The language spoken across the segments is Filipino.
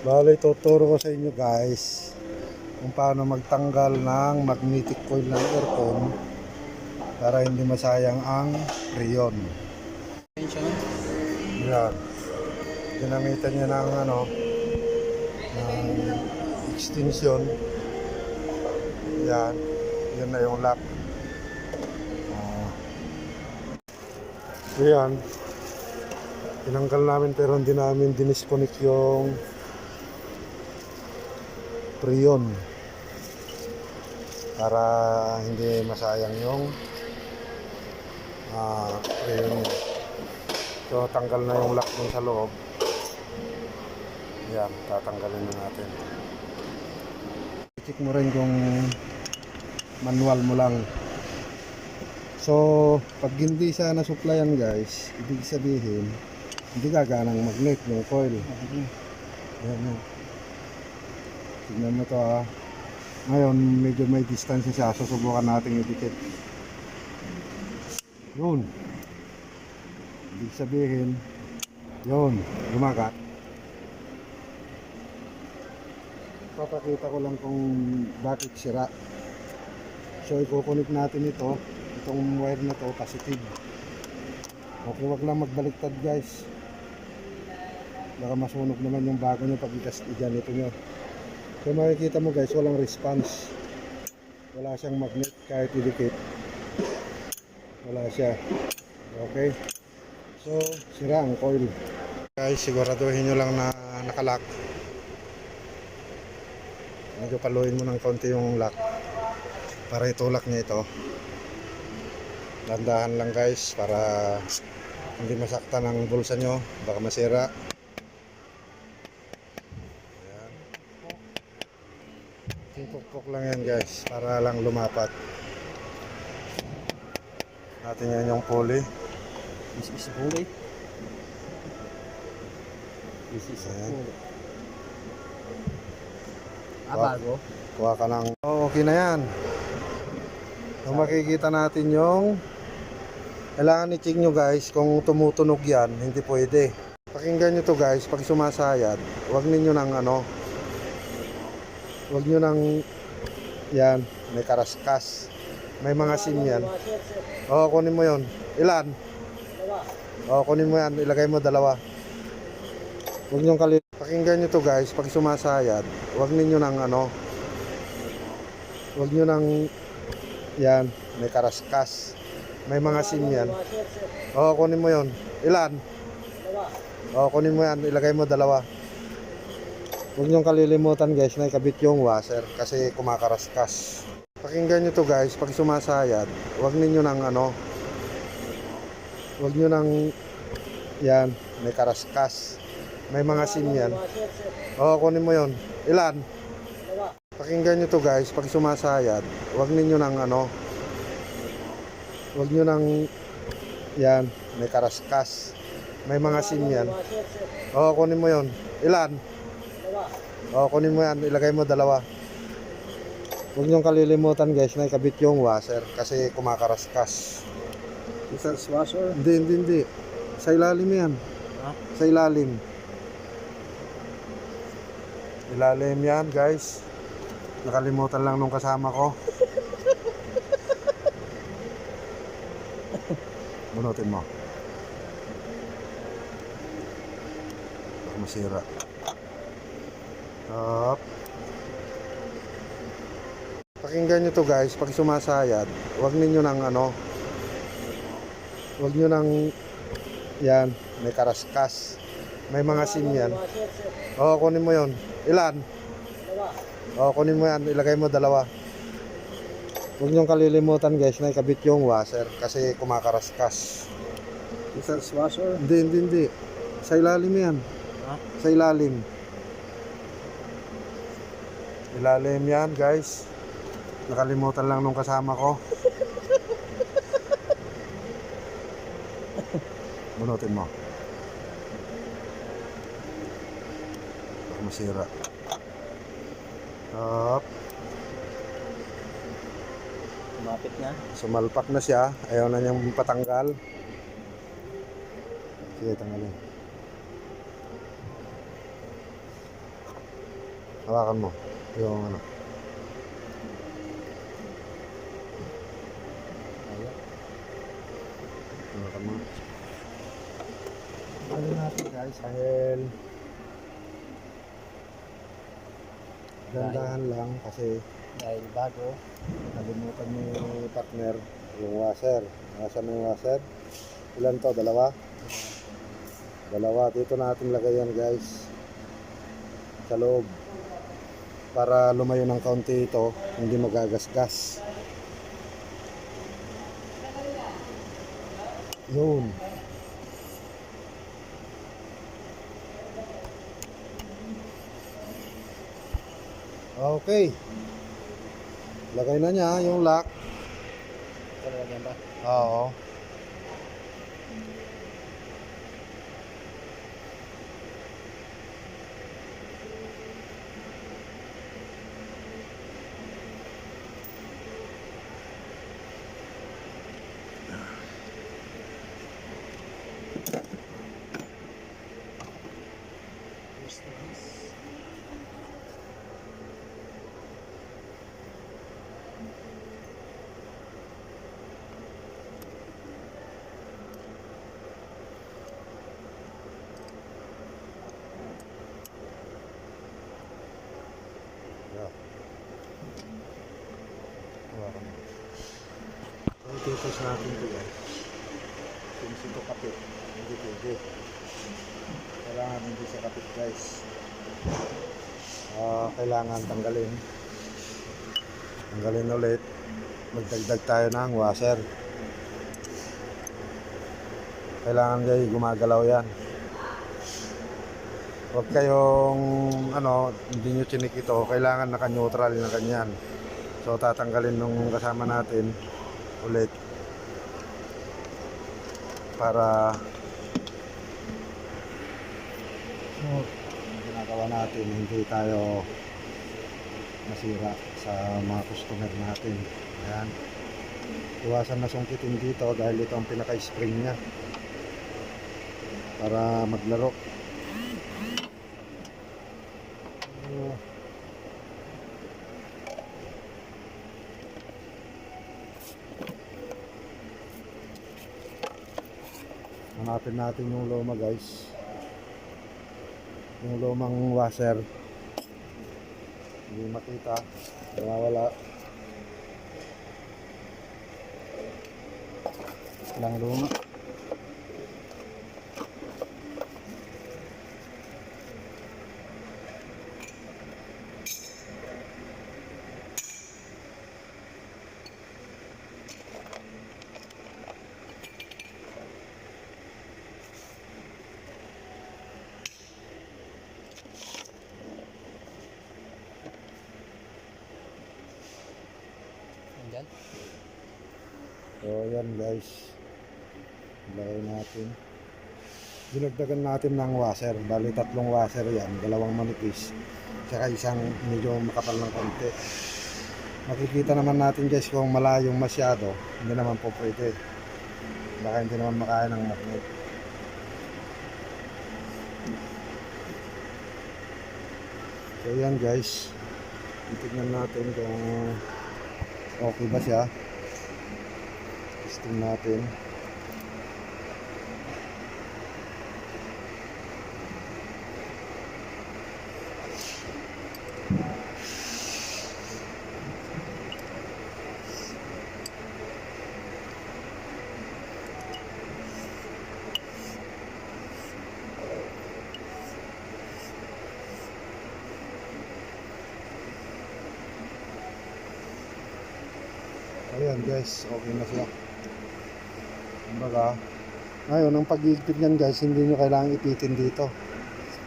Bale, tuturo ko sa inyo guys kung paano magtanggal ng magnetic coil ng aircon para hindi masayang ang freon. Yan. Ginamitan niya ng ng extension. Yan. Yan na yung lock. Yan. Tinanggal namin pero hindi namin dinisconnect yung freon para hindi masayang yung freon niya. So tanggal na yung lock dun sa loob. Yan, tatanggalin na natin. Check mo rin kung manual mo lang. So pag hindi siya na-supplyan guys, ibig sabihin hindi gaganang magnet yung coil. Yan. Tignan mo to ha. Ngayon medyo may distance siya. Susubukan natin idikit. Yun. Ibig sabihin yun, gumagat. Papakita ko lang kung bakit sira. So i-connect natin itong wire na to positive. Okay, wag lang magbaliktad guys. Baka masunog naman yung bago nyo pag iganito nyo. So makikita mo guys, walang response. Wala siyang magnet kahit idikit. Wala siya. Okay. So sira ang coil. Guys, siguraduhin nyo lang na nakalock. Medyo paluin mo ng konti yung lock para itulak niya ito. Dandahan lang guys para hindi masaktan ang bulsa nyo, baka masira. Pukpok lang yan guys para lang lumapat. Natin yan yung pulley. This is pulley. This is pulley. Bago. Kuha ka ng okay na yan. So makikita natin yung kailangan i-check nyo guys kung tumutunog yan, hindi pwede. Pakinggan nyo to guys, pag sumasayad huwag ninyo nang huwag nyo nang yan, may karaskas, may mga sim yan. Kunin mo yon. Ilan? Kunin mo yan, ilagay mo dalawa. Huwag nyo pakinggan nyo to guys, pag sumasayad huwag ninyo nang huwag nyo nang yan, may karaskas, may mga sim yan. Kunin mo yon. Ilan? Kunin mo yan, ilagay mo dalawa. Huwag nyo kalilimutan guys na ikabit yung washer kasi kumakaraskas. Pakinggan nyo to guys, pag sumasayad huwag ninyo nang huwag nyo nang yan, may karaskas, may mga sim yan. Kunin mo yon. Ilan? Pakinggan nyo to guys, pag sumasayad huwag ninyo nang huwag nyo nang yan, may karaskas, may mga sim yan. Kunin mo yon. Ilan? Kunin mo yan, ilagay mo dalawa. Huwag nyo kalilimutan guys na ikabit yung washer kasi kumakaraskas. Isa washer? Hindi. Sa ilalim yan. Sa ilalim. Ilalim yan guys. Nakalimutan lang nung kasama ko. Bunutin mo. Baka masira. Up. Pakinggan nyo to guys, pag sumasayad huwag ninyo nang huwag nyo nang yan, may karaskas, may mga sim yan. Kunin mo yon. Ilan? Kunin mo yan, ilagay mo dalawa. Huwag nyo kalilimutan guys na ikabit yung washer kasi kumakaraskas. Isa washer? Hindi. Sa ilalim yan. Sa ilalim. Ilalim yan guys. Nakalimutan lang nung kasama ko. Bunutin mo. Baka masira. Up. Lumapit na. Sumalpak na siya. Ayaw na niyang patanggal. Sige, tanggalin. Hawakan mo. Yung ano. Ayan. Hawakan mo. Ano natin guys, dahil gandahan lang kasi Dahil bago. nalimutan ni partner yung washer. Nasaan na yung washer? Ilan to? Dalawa? Dalawa. Dito natin lagay yan guys. Sa loob. Para lumayo ng kaunti ito, hindi magagasgas. Yun. Okay. Lagay na niya yung lock. Talaga ba? Oo. Yeah. Hawakan mo. Ang titos natin ito guys. Since ito kapit, hindi pwede. Kailangan hindi sa kapit guys. Kailangan tanggalin. Tanggalin ulit. Magdagdag tayo ng washer. Kailangan guys gumagalaw yan. Huwag kayong hindi nyo chinik ito. Kailangan naka-neutral na ganyan. So tatanggalin nung kasama natin ulit para ginagawa natin hindi tayo masira sa mga customer natin. Ayan. Iwasan na sungkitin dito dahil ito ang pinaka-spring nya para maglaro. Hanapin natin yung luma guys, yung lumang washer. Hindi makita, nawawala lang luma. Andyan. So yan guys, lagay natin. Dinagdagan natin ng washer, bali 3 washer yan, 2 manipis tsaka isang medyo makapal ng konti. Makikita naman natin guys kung malayong masyado, hindi naman po pwede, baka hindi naman makaya ng magnet. So yan guys, titignan natin kung okay ba siya. Testing natin. Ayan guys, okay na siya. Kumbaga, ngayon ang pag-iigpit nyan guys, hindi nyo kailangan ipitin dito.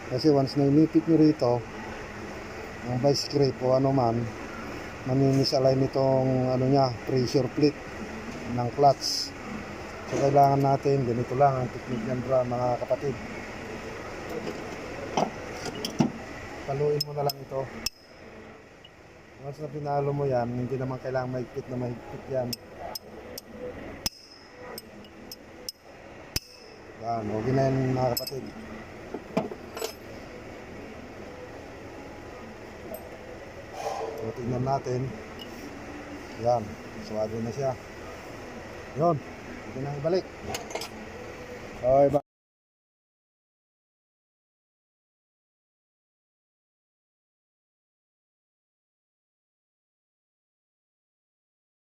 Kasi once na inipit nyo rito, ang vice grip o ano man, maninisalign itong pressure plate ng clutch. So kailangan natin, ganito lang ang technique yan bro mga kapatid. Paluin mo na lang ito. Once na pinalo mo yan, hindi naman kailangan mahigpit na mahigpit yan. Yan, okay na yan mga kapatid. So tingnan natin. Yan, suwado na siya. Yun, hindi na ibalik. Okay,